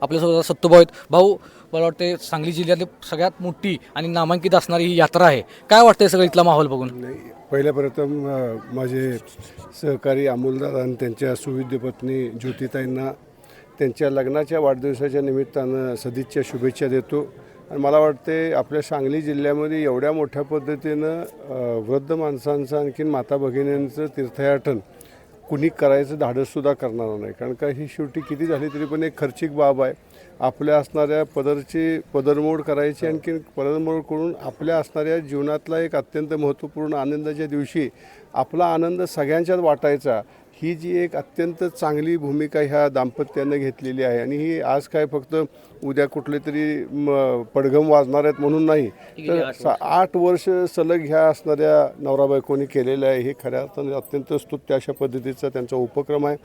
आपल्यासोबत सत्तूभाऊ आहेत. भाऊ, मला वाटते सांगली जिल्ह्यातली सगळ्यात मोठी आणि नामांकित असणारी ही यात्रा आहे. काय वाटतंय सगळं इथला माहोल बघून? नाही, पहिल्या प्रथम माझे सहकारी अमोलदादा आणि त्यांच्या सुविद्य पत्नी ज्योतिताईंना त्यांच्या लग्नाच्या वाढदिवसाच्या निमित्तानं सदिच्छा शुभेच्छा देतो. आणि मला वाटते आपल्या सांगली जिल्ह्यामध्ये एवढ्या मोठ्या पद्धतीनं वृद्ध माणसांचं आणखीन माता भगिनींचं तीर्थयाटन कुणी करायचं धाडससुद्धा करणार नाही. कारण का ही शेवटी किती झाली तरी पण एक खर्चिक बाब आहे. आपल्या असणाऱ्या पदरमोड करायची, आणखी पदरमोड करून आपल्या असणाऱ्या जीवनातला एक अत्यंत महत्त्वपूर्ण आनंदाच्या दिवशी आपला आनंद सगळ्यांच्यात वाटायचा, ही जी एक अत्यंत चांगली भूमिका ह्या दाम्पत्यानं घेतलेली आहे. आणि ही आज काय फक्त उद्या कुठले तरी पडघम वाजणार आहेत म्हणून नाही, तर 8 वर्ष सलग ह्या असणाऱ्या नवरा बायकोनी केलेलं आहे. हे खऱ्या अर्थाने अत्यंत स्तुत्य अशा पद्धतीचा त्यांचा उपक्रम आहे.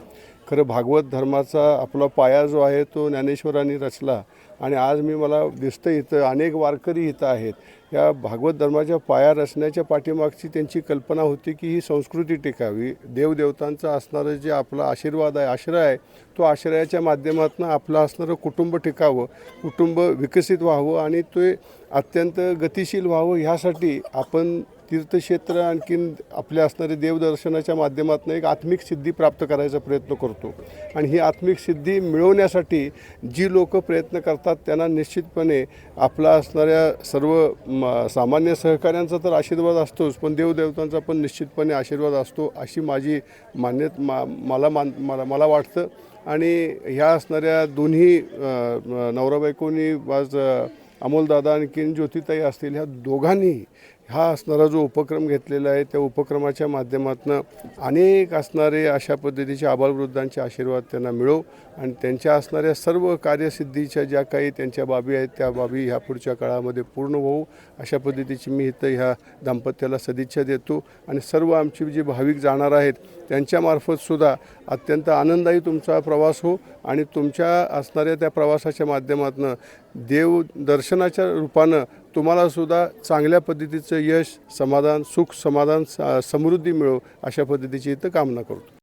खरं भागवत धर्माचा आपला पाया जो आहे तो ज्ञानेश्वरांनी रचला. आणि आज मला दिसतं इथं अनेक वारकरी इथं आहेत. या भागवत धर्माच्या पाया रचण्याच्या पाठीमागची त्यांची कल्पना होती की ही संस्कृती टिकावी, देवदेवतांचं असणारं जे आपला आशीर्वाद आहे, आश्रय आहे, तो आश्रयाच्या माध्यमातून आपलं असणारं कुटुंब टिकावं, कुटुंब विकसित व्हावं आणि ते अत्यंत गतिशील व्हावं. ह्यासाठी आपण तीर्थक्षेत्र आणखीन आपल्या असणारे देवदर्शनाच्या माध्यमातून एक आत्मिक सिद्धी प्राप्त करायचा प्रयत्न करतो. आणि ही आत्मिक सिद्धी मिळवण्यासाठी जी लोक प्रयत्न करतात त्यांना निश्चितपणे आपला असणाऱ्या सर्व सामान्य सहकाऱ्यांचा तर आशीर्वाद असतोच, पण देवदेवतांचा पण निश्चितपणे आशीर्वाद असतो, अशी माझी मला वाटतं. आणि ह्या असणाऱ्या दोन्ही नवरा बायकोनी आज अमोलदादा आणखीन ज्योतिताई असतील, ह्या दोघांनी हा असणारा जो उपक्रम घेतलेला आहे त्या उपक्रमाच्या माध्यमातून अनेक असणारे अशा पद्धतीचे आबालवृद्धांचे आशीर्वाद त्यांना मिळो आणि त्यांच्या असणाऱ्या सर्व कार्यसिद्धीच्या ज्या काही त्यांच्या बाबी आहेत त्या बाबी ह्या पुढच्या काळामध्ये पूर्ण होऊ, अशा पद्धतीची मी इथं ह्या दाम्पत्याला सदिच्छा देतो. आणि सर्व आमची जी भाविक जाणार आहेत त्यांच्यामार्फतसुद्धा अत्यंत आनंददायी तुमचा प्रवास हो आणि तुमच्या असणाऱ्या त्या प्रवासाच्या माध्यमातून देवदर्शनाच्या रूपानं तुम्हालासुद्धा चांगल्या पद्धतीचं यश, समाधान, सुख, समाधान, समृद्धी मिळो, अशा पद्धतीची इथं कामना करतो.